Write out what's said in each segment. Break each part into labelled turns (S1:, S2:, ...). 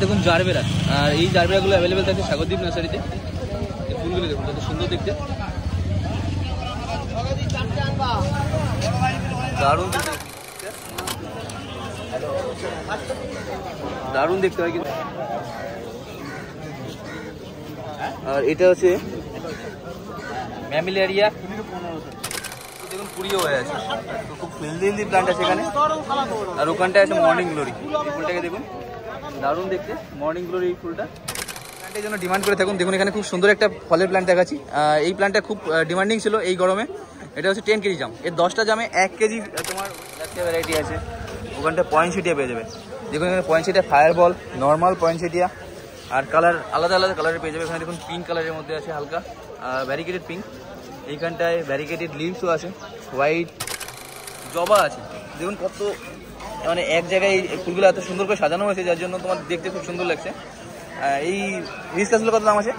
S1: দেখুন জারবেরা, আর এই জারবেরাগুলো অ্যাভেলেবেল থাকে সাগরদ্বীপ নার্সারিতে। এই ফুলগুলো দেখুন কত সুন্দর দেখতে, দারুণ দারুণ দেখতে হয় কিন্তু। আর এটা হচ্ছে ম্যামিলারিয়া, দেখুন কুড়িও হয়ে আছে, তো খুব হেলদি প্লান্ট আছে এখানে। আর ওখানটায় আছে মর্নিং গ্লোরি, এই ফুলটাকে দেখুন দারুণ দেখতে, মর্নিং গ্লোরি এই ফুলটা প্লান্টের জন্য ডিমান্ড করে থাকুন। দেখুন এখানে খুব সুন্দর একটা ফলের প্লান্ট দেখাচ্ছি। এই প্লান্টটা খুব ডিমান্ডিং ছিল এই গরমে। এটা হচ্ছে 10 কেজি জাম, এর 10টা জামে 1 কেজি তোমার ভ্যারাইটি আছে। ওখানটা পয়েন্টসেটিয়া পেয়ে যাবে। দেখুন এখানে পয়েন্টসেটিয়া, ফায়ারবল, নর্মাল পয়েন্টসেটিয়া, আর কালার আলাদা আলাদা কালারের পেয়ে যাবে। এখানে দেখুন পিঙ্ক কালারের মধ্যে আছে হালকা ভ্যারিকেটেড পিঙ্ক, এইখানটায় ভ্যারিকেটেড লিভসও আছে, হোয়াইট জবা আছে। দেখুন কত মানে এক জায়গায় ফুলগুলো এত সুন্দর করে সাজানো হয়েছে, যার জন্য তোমার দেখতে খুব সুন্দর লাগছে। এই হিবিস্কাসগুলো কত দাম আছে?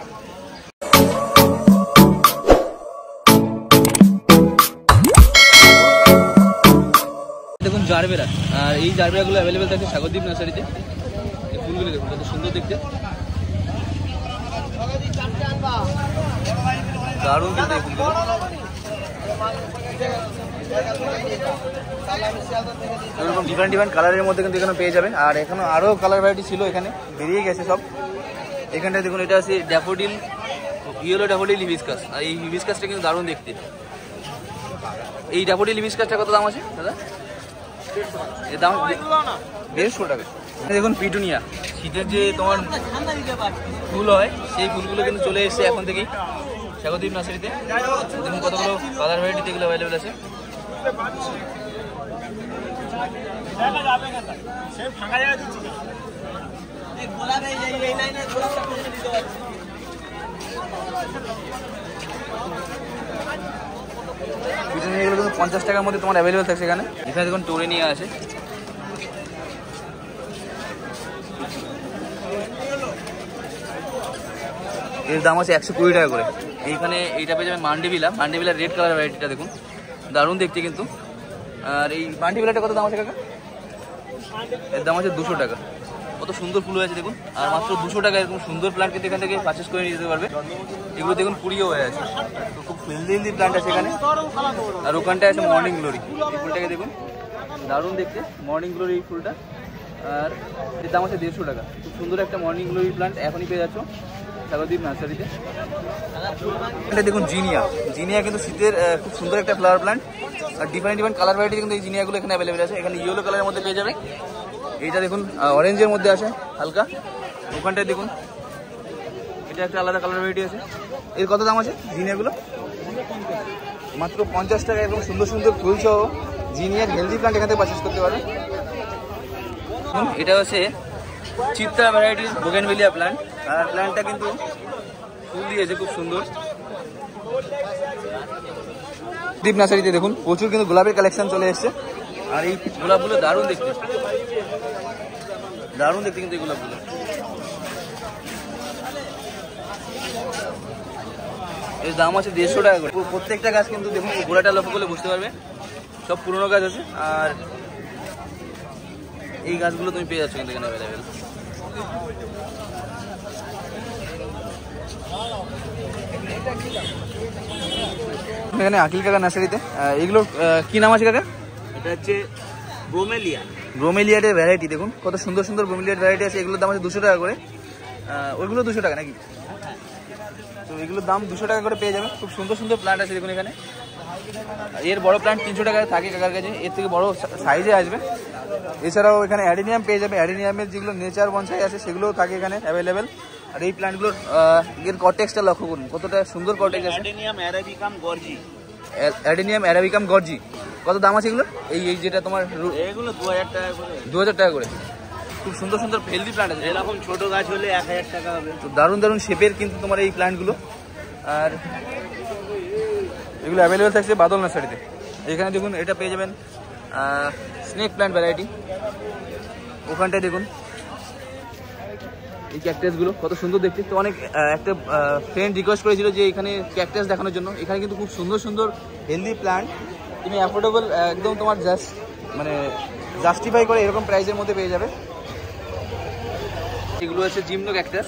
S1: দেখুন জারবেরা, আর এই জারবেরাগুলো অ্যাভেলেবেল থাকে সাগরদ্বীপ নার্সারিতে। এই ফুলগুলো দেখুন কত সুন্দর দেখতে, দারুণ কিন্তু এই ফুলগুলো। এরকম ডিফারেন্ট কালারের মধ্যে কিন্তু এখানে পেয়ে যাবেন। আর এখানে আরও কালার ভ্যারাইটি ছিল, এখানে বেরিয়ে গেছে সব। এখানটায় দেখুন এটা আছে ড্যাফোডিল, ইয়েলো ড্যাফোডিল হিবিস্কাস। আর এই হিবিস্কাসটা কিন্তু দারুণ দেখতে। এই ড্যাফোডিল হিবিস্কাসটা কত দাম আছে দাদা? এর দাম 150 টাকা। দেখুন পিটুনিয়া, শীতের যে তোমার ফুল হয় সেই ফুলগুলো কিন্তু চলে এসছে এখন থেকেই সাগরদ্বীপ নার্সারিতে। দেখুন কতগুলো কালার ভ্যারাইটি এগুলো অ্যাভেলেবেল আছে। এগুলো কিন্তু 50 টাকার মধ্যে তোমার অ্যাভেলেবেল থাকছে এখানে। এখানে দেখুন টোরেনিয়া আছে, এর দাম আছে 120 টাকা করে। এইখানে এইটা পেয়ে যাবেন মান্ডিভিলা রেড কালার ভ্যারাইটিটা, দেখুন দারুণ দেখতে কিন্তু। আর এই মান্ডিভিলাটা কত দাম আছে কাকা? এর দাম আছে 200 টাকা। কত সুন্দর ফুল হয়েছে দেখুন, আর মাত্র 200 টাকা এরকম সুন্দর প্লান্ট কিন্তু এখান থেকে পারচেস করে নিয়ে যেতে পারবে। এগুলো দেখুন কুড়িও হয়ে আছে, তো খুব হেলদি প্লান্ট আছে এখানে। আর ওখানটায় আছে মর্নিং গ্লোরি, এই ফুলটাকে দেখুন দারুণ দেখতে, মর্নিং গ্লোরি এই ফুলটা। আর এর দাম আছে 150 টাকা। খুব সুন্দর একটা মর্নিং গ্লোরি প্লান্ট এখনই পেয়ে যাচ্ছ সাগরদ্বীপ নার্সারিতে। এটা দেখুন জিনিয়া কিন্তু শীতের খুব সুন্দর একটা ফ্লাওয়ার প্লান্ট। আর ডিফারেন্ট কালার ভ্যারাইটি কিন্তু এই জিনিয়াগুলো এখানে অ্যাভেলেবেল আছে। এখানে ইয়েলো কালারের মধ্যে পেয়ে যাবে, এইটা দেখুন অরেঞ্জের মধ্যে আছে হালকা। ওখানটায় দেখুন এটা একটা আলাদা কালার ভ্যারাইটি আছে। এর কত দাম আছে জিনিয়াগুলো? মাত্র 50 টাকা। এরকম সুন্দর ফুল সহ জিনিয়ার হেলদি প্লান্ট এখান থেকে পারচেস করতে পারবে। এটা হচ্ছে চিত্রা ভ্যারাইটির বোগেনভিলিয়া প্লান্ট। আর প্লান্টটা কিন্তু ফুল দিয়েছে খুব সুন্দর। দীপ নার্সারিতে দেখুন প্রচুর কিন্তু গোলাপের কালেকশন চলে এসছে। আর এই গোলাপগুলো দারুণ দেখতে কিন্তু এই গোলাপগুলো। এর দাম আছে 150 টাকা করে। প্রত্যেকটা গাছ কিন্তু দেখুন গোড়াটা লক্ষ্য করলে বুঝতে পারবে সব পুরোনো গাছ আছে। আর এই গাছগুলো তুমি পেয়ে যাচ্ছ কিন্তু এখানে অ্যাভেলেবেল। এখানে আকিল কাকা নার্সারিতে এগুলো কি নাম আছে কাকা?
S2: এটা হচ্ছে
S1: ব্রোমেলিয়াটের ভ্যারাইটি। দেখুন কত সুন্দর ব্রোমেলিয়াট ভ্যারাইটি আছে। এগুলোর দাম আছে 200 টাকা করে। ওইগুলো 200 টাকা নাকি? তো এগুলোর দাম 200 টাকা করে পেয়ে যাবে। খুব সুন্দর প্লান্ট আছে দেখুন এখানে। এর বড় প্লান্ট 300 টাকায় থাকে কাকার কাছে, এর থেকে বড় সাইজে আসবে। এছাড়াও এখানে অ্যাডেনিয়াম পেয়ে যাবে। অ্যাডেনিয়ামের যেগুলো নেচার বনসাই আছে সেগুলোও থাকে এখানে অ্যাভেলেবেল। আর এই প্লান্টগুলোর এর কর্টেক্সটা লক্ষ্য করুন, কতটা সুন্দর কর্টেক্স আছে। অ্যাডেনিয়াম অ্যারাবিকাম গর্জি। কত দাম আছে এগুলো? এই যেটা তোমার
S2: এগুলো 2000 টাকা করে।
S1: 2000 টাকা করে। খুব সুন্দর হেলদি প্লান্ট আছে।
S2: এরকম ছোট গাছ হলে 1000 টাকা হবে।
S1: তো দারুণ শেপের কিন্তু তোমার এই প্লান্টগুলো। আর এগুলো অ্যাভেলেবেল থাকছে বাদল নার্সারিতে। এখানে দেখুন এটা পেয়ে যাবেন স্নেক প্লান্ট ভ্যারাইটি। ওখানটায় দেখুন এই ক্যাকটাসগুলো কত সুন্দর দেখতে। তো অনেক একটা ফ্রেন্ড রিকোয়েস্ট করেছিল যে এখানে ক্যাকটাস দেখানোর জন্য। এখানে কিন্তু খুব সুন্দর হেলদি প্লান্ট তুমি অ্যাফোর্ডেবল একদম তোমার জাস্টিফাই করে এরকম প্রাইসের মধ্যে পেয়ে যাবে। এগুলো আছে জিমনো ক্যাকটাস,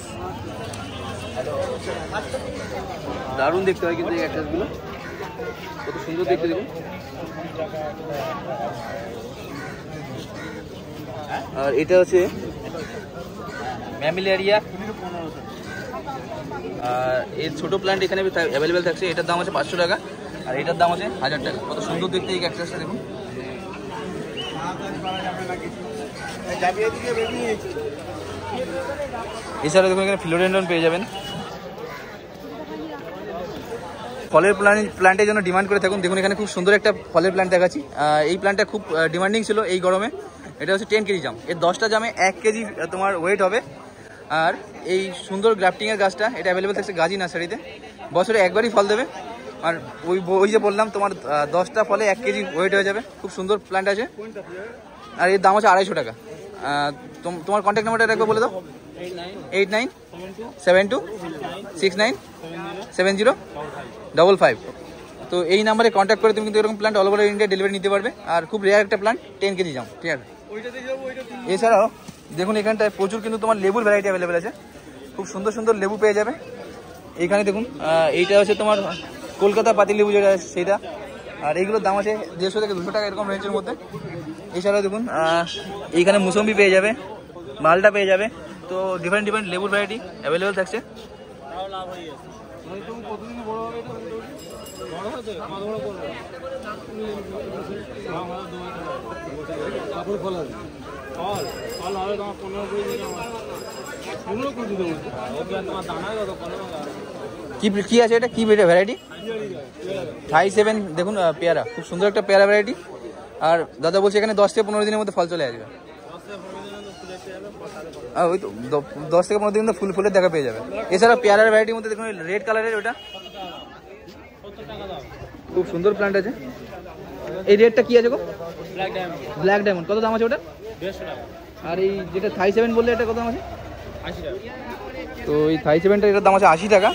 S1: দারুণ দেখতে হয় কিন্তু এই ক্যাকটাসগুলো, কত সুন্দর দেখতে দেখুন। আর এটা হচ্ছে ম্যামিলারিয়া, আর এর ছোটো প্ল্যান্ট এখানে অ্যাভেলেবেল থাকছে। এটার দাম আছে 500 টাকা, আর এটার দাম আছে 1000 টাকা। কত সুন্দর দেখতে এই ক্যাকটাসটা দেখুন। এছাড়া দেখুন এখানে ফিলোডেন্ড্রন পেয়ে যাবেন। ফলের প্ল্যান্টের জন্য ডিমান্ড করে থাকুন। দেখুন এখানে খুব সুন্দর একটা ফলের প্ল্যান্ট দেখাচ্ছি। এই প্ল্যান্টটা খুব ডিমান্ডিং ছিল এই গরমে। এটা হচ্ছে 10 কেজি জাম। এর 10টা জামে 1 কেজি তোমার ওয়েট হবে। আর এই সুন্দর গ্রাফটিংয়ের গাছটা এটা অ্যাভেলেবেল থাকছে গাজী নার্সারিতে। বছরে একবারই ফল দেবে। আর ওই যে বললাম তোমার 10টা ফলে 1 কেজি ওয়েট হয়ে যাবে। খুব সুন্দর প্ল্যান্ট আছে, আর এর দাম হচ্ছে 250 টাকা। তোমার কন্ট্যাক্ট নাম্বারটা একবার বলে দাও। 8972697055। তো এই নাম্বারে কন্ট্যাক্ট করে তুমি কিন্তু এরকম plant all over India delivery নিতে পারবে। আর খুব রেয়ার একটা প্ল্যান্ট 10 কেজি জাম, ঠিক আছে। এছাড়াও দেখুন এখানটায় প্রচুর কিন্তু তোমার লেবুর ভ্যারাইটি অ্যাভেলেবেল আছে। খুব সুন্দর সুন্দর লেবু পেয়ে যাবে এইখানে। দেখুন এইটা হচ্ছে তোমার কলকাতা পাতি লেবু যেটা সেটা, আর এইগুলোর দাম আছে 150 থেকে 200 টাকা এরকম রেঞ্জের মধ্যে। এছাড়াও দেখুন এইখানে মুসম্বি পেয়ে যাবে, মালটা পেয়ে যাবে। তো ডিফারেন্ট ডিফারেন্ট লেবুর ভ্যারাইটি অ্যাভেলেবেল থাকছে। কি আছে এটা, কি ভ্যারাইটি? থাই 7 দেখুন পেয়ারা, খুব সুন্দর একটা পেয়ারা ভ্যারাইটি। আর দাদা বলছে এখানে 10 থেকে 15 দিনের মধ্যে ফল চলে আসবে। ওই তো 10 থেকে 15 দিন মধ্যে ফুলের দেখা পেয়ে যাবে। এছাড়া পেয়ারার ভ্যারাইটির মধ্যে দেখুন রেড কালারের ওটা খুব সুন্দর প্ল্যান্ট আছে। এই রেডটা কি আছে গো? Black diamond. কত দাম আছে ওটা? 150 টাকা। আর এই যেটা থাই 7 বললে এটা কত দাম আছে? 80 টাকা। তো এই থাই 7টা এটার দাম আছে 80 টাকা।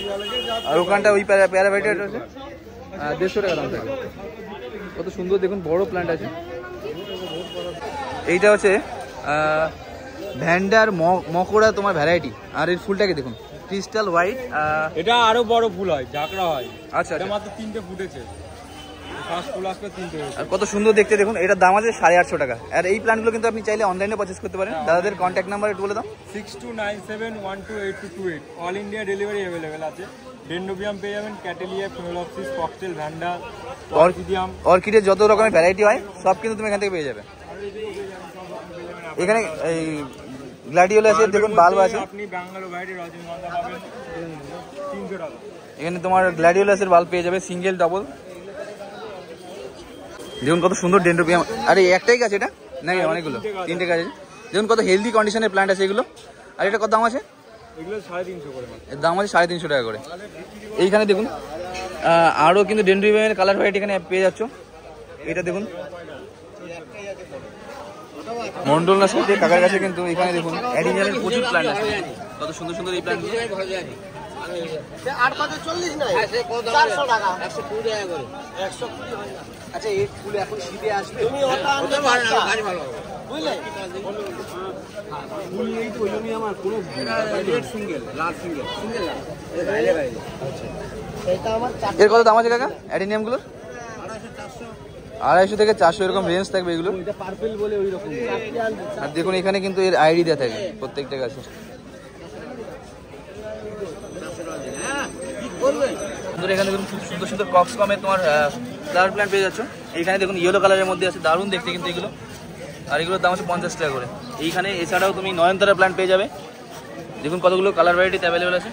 S1: আর ওখানটা ওই পেয়ারা ভ্যারাইটি আছে 150 টাকা দাম থাকে। কত সুন্দর দেখুন, বড় প্ল্যান্ট আছে। এইটা হচ্ছে ভ্যান্ডার মকড়া তোমার ভ্যারাইটি। আর এর ফুলটাকে দেখুন ক্রিস্টাল হোয়াইট।
S2: এটা আরো বড় ফুল হয়, ঝাঁকড়া হয়।
S1: আচ্ছা,
S2: এটা মাত্র 3টে ফুটেছে, ফার্স্ট ফুল আসবে 3টে।
S1: আর কত সুন্দর দেখতে দেখুন। এটার দাম আছে 850 টাকা। আর এই প্ল্যান্টগুলো কিন্তু আপনি চাইলে অনলাইনে পারচেস করতে পারেন। দাদাদের কন্ট্যাক্ট নাম্বার একটু বলে দাও।
S2: 6297128228। অল ইন্ডিয়া ডেলিভারি অ্যাভেলেবেল আছে। ডেন্ড্রোবিয়াম পেয়ে যাবেন, ক্যাটেলিয়া, ফিমেলপসিস, ককটেল, ভ্যান্ডা, অর্কিডিয়াম।
S1: অর্কিডের যত রকমের ভ্যারাইটি হয় সব কিন্তু তুমি এখান থেকে পেয়ে যাবে। এখানে এই গ্ল্যাডিওলাসের দেখুন বাল্ব আছে।
S2: আপনি ব্যাঙ্গালোর ভ্যারাইটি রজনীগন্ধা পাবেন 300 টাকা।
S1: এখানে তোমার গ্ল্যাডিওলাসের বাল্ব পেয়ে যাবে, সিঙ্গেল ডাবল। দেখুন কত সুন্দর ডেন্ড্রোবিয়াম। আরে একটাই গাছ এটা নাকি অনেকগুলো? 3টে গাছ আছে। দেখুন কত হেলদি কন্ডিশনের প্ল্যান্ট আছে এগুলো। আর এটা কত দাম আছে?
S2: এগুলো 350 করে।
S1: এর দাম আছে 350 টাকা করে। এইখানে দেখুন আরও কিন্তু ডেন্ড্রোবিয়ামের কালার ভ্যারাইটি এখানে পেয়ে যাচ্ছ। এটা দেখুন মন্ডল নার্সারিতে কাকার কাছে কিন্তু এখানে দেখুন অ্যাডিনিয়ামের প্রচুর প্ল্যান্ট আছে। কত সুন্দর সুন্দর এই প্ল্যান্ট। আচ্ছা এই ফুল এখন শীতে আসবে, এর কত দাম আছে কাকা অ্যাডিনিয়ামগুলোর? 250 থেকে 400 এরকম রেঞ্জ থাকবে এগুলো। আর দেখুন এখানে কিন্তু এর আইডি দেওয়া থাকে প্রত্যেকটা গাছে। এখানে দেখুন খুব সুন্দর সুন্দর কক্সকমের তোমার ফ্লাওয়ার প্ল্যান্ট পেয়ে যাচ্ছ। এইখানে দেখুন ইয়েলো কালারের মধ্যে আছে, দারুণ দেখতে কিন্তু এগুলো। আর এগুলোর দাম আছে 50 টাকা করে। এইখানে এছাড়াও তুমি নয়নতারা প্ল্যান্ট পেয়ে যাবে। দেখুন কতগুলো কালার ভ্যারাইটিতে অ্যাভেলেবেল আছে।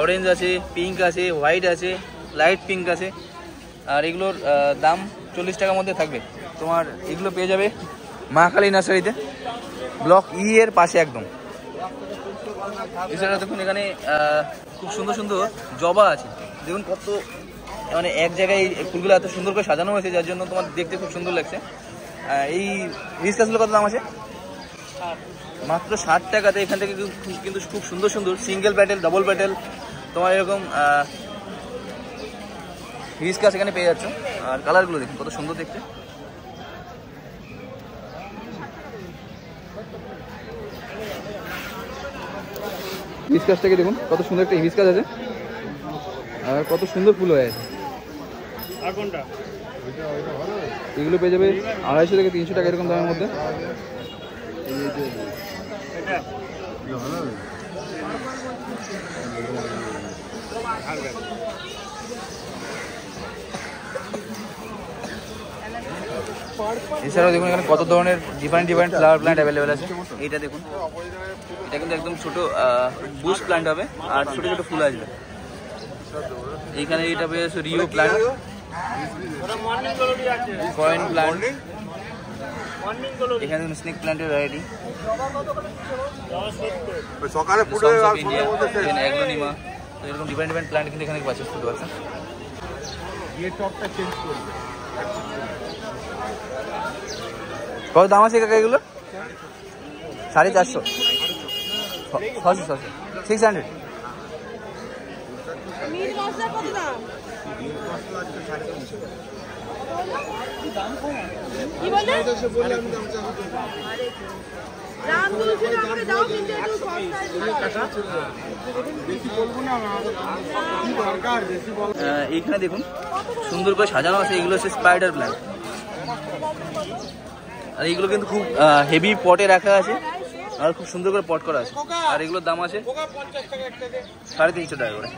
S1: অরেঞ্জ আছে, পিঙ্ক আছে, হোয়াইট আছে, লাইট পিঙ্ক আছে। আর এগুলোর দাম 40 টাকার মধ্যে থাকবে। তোমার এগুলো পেয়ে যাবে মা কালী নার্সারিতে, ব্লক ই এর পাশে একদম। এছাড়া দেখুন এখানে খুব সুন্দর সুন্দর জবা আছে। দেখুন কত মানে এক জায়গায় ফুলগুলো এত সুন্দর করে সাজানো হয়েছে, যার জন্য তোমার দেখতে খুব সুন্দর লাগছে। এই রিস্কাসগুলো কত দাম আছে? মাত্র 60 টাকাতে। এখান থেকে কিন্তু খুব সুন্দর সুন্দর সিঙ্গেল প্যাটেল, ডাবল প্যাটেল তোমার এরকম রিস্কাস এখানে পেয়ে যাচ্ছ। আর কালারগুলো দেখুন কত সুন্দর দেখতে। হিবিস্কাসটাকে দেখুন, কত সুন্দর একটা হিবিস্কাস আছে আর কত সুন্দর ফুল হয়ে আছে। এগুলো পেয়ে যাবে 250 থেকে 300 টাকা এরকম দামের মধ্যে। এছাড়াও দেখুন এখানে কত ধরনের ডিফারেন্ট ফ্লাওয়ার প্ল্যান্ট অ্যাভেলেবেল আছে। এইটা দেখুন, এটা কিন্তু একদম ছোট বুশ প্ল্যান্ট হবে আর ছোট ছোট ফুল আসবে। এইখানে এটা পেয়ে যাচ্ছে রিও প্ল্যান্ট, কয়েন প্ল্যান্ট, এখানে স্নেক প্ল্যান্টের ভ্যারাইটি, অ্যাগ্লোনিমা, এরকম ডিফারেন্ট প্ল্যান্ট কিন্তু এখানে পারচেস করতে পারছেন। কত দাম আছে কাকা এগুলো? 450, 600, 600। এইখানে দেখুন সুন্দর করে সাজানো আছে, এগুলো হচ্ছে স্পাইডার প্ল্যান্ট। আর এইগুলো কিন্তু খুব হেভি পটে রাখা আছে আর খুব সুন্দর করে পট করা আছে। আর এগুলোর দাম আছে 350 টাকা করে।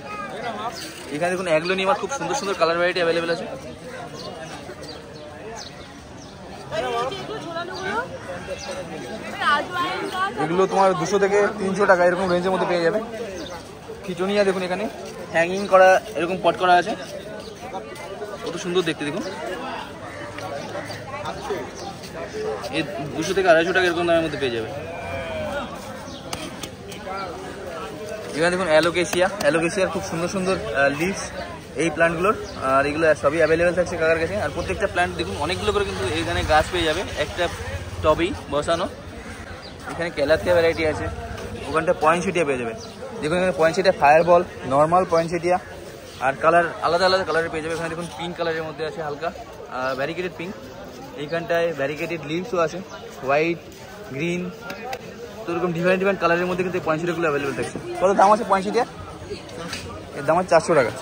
S1: এখানে দেখুন অ্যাগ্লোনিমার খুব সুন্দর সুন্দর কালার ভ্যারাইটি অ্যাভেলেবেল আছে। এগুলো তোমার 200 থেকে 300 টাকা এরকম রেঞ্জের মধ্যে পেয়ে যাবে। খিচুনিয়া দেখুন এখানে হ্যাঙ্গিং করা এরকম পট করা আছে, কত সুন্দর দেখতে দেখুন। এই 200 থেকে 250 টাকা এরকম দামের মধ্যে পেয়ে যাবে। এখানে দেখুন অ্যালোকেসিয়ার খুব সুন্দর সুন্দর লিভস এই প্ল্যান্টগুলোর, আর এগুলো সবই অ্যাভেলেবেল থাকছে কাকার কাছে। আর প্রত্যেকটা প্ল্যান্ট দেখুন অনেকগুলো করে কিন্তু এখানে গাছ পেয়ে যাবে একটা টবেই বসানো। এখানে ক্যালাথিয়া ভ্যারাইটি আছে, ওখানটা পয়েন্টসেটিয়া পেয়ে যাবে। দেখুন এখানে পয়েন্টসেটিয়া ফায়ারবল, নর্মাল পয়েন্টসেটিয়া, আর কালার আলাদা আলাদা কালারের পেয়ে যাবে। এখানে দেখুন পিঙ্ক কালারের মধ্যে আছে হালকা ভ্যারিকেটেড পিঙ্ক, এইখানটায় ভ্যারিকেটেড লিভসও আছে, হোয়াইট, গ্রিন, তো এরকম ডিফারেন্ট কালারের মধ্যে কিন্তু পয়েন্টসেটিয়াগুলো অ্যাভেলেবেল থাকছে। কত দাম আছে পয়েন্টসেটিয়া? এর দাম আছে 400 টাকা।